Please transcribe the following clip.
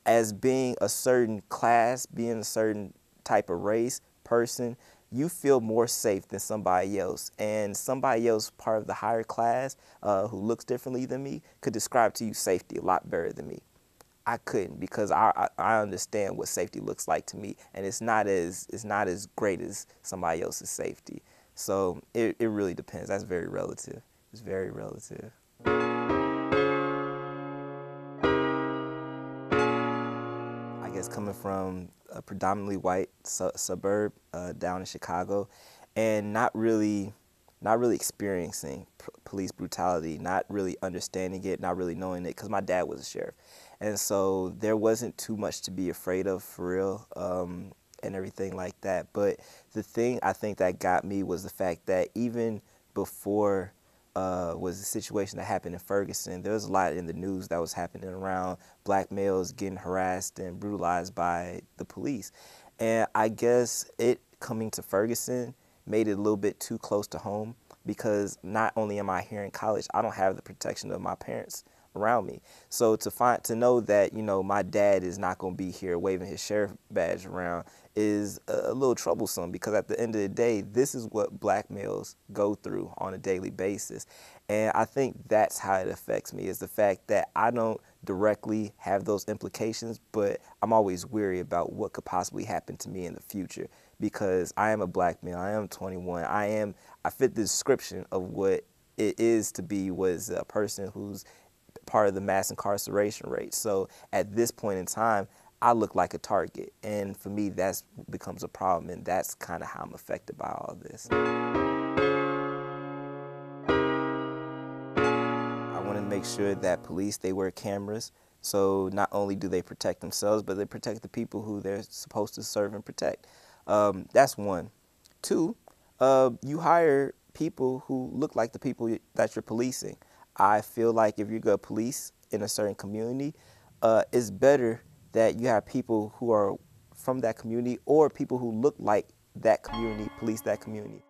as being a certain class, being a certain type of race, person, you feel more safe than somebody else. And somebody else, part of the higher class, who looks differently than me, could describe to you safety a lot better than me. I couldn't, because I understand what safety looks like to me, and it's not as great as somebody else's safety. So it really depends. That's very relative. It's very relative. I guess coming from a predominantly white suburb down in Chicago, and not really experiencing police brutality, not really understanding it, not really knowing it, because my dad was a sheriff, and so there wasn't too much to be afraid of for real, and everything like that. But the thing I think that got me was the fact that even before was the situation that happened in Ferguson, there was a lot in the news that was happening around black males getting harassed and brutalized by the police. And I guess it coming to Ferguson made it a little bit too close to home, because not only am I here in college, I don't have the protection of my parents around me. So to know that, my dad is not going to be here waving his sheriff badge around is a little troublesome, because at the end of the day, this is what black males go through on a daily basis. And I think that's how it affects me, is the fact that I don't directly have those implications, but I'm always weary about what could possibly happen to me in the future, because I am a black male, I am 21, I fit the description of what it is to be was a person who's part of the mass incarceration rate. So at this point in time, I look like a target, and for me, that becomes a problem, and that's kind of how I'm affected by all this. I want to make sure that police, they wear cameras, so not only do they protect themselves, but they protect the people who they're supposed to serve and protect. That's one. Two, you hire people who look like the people that you're policing. I feel like if you're going to police in a certain community, it's better that you have people who are from that community, or people who look like that community police that community.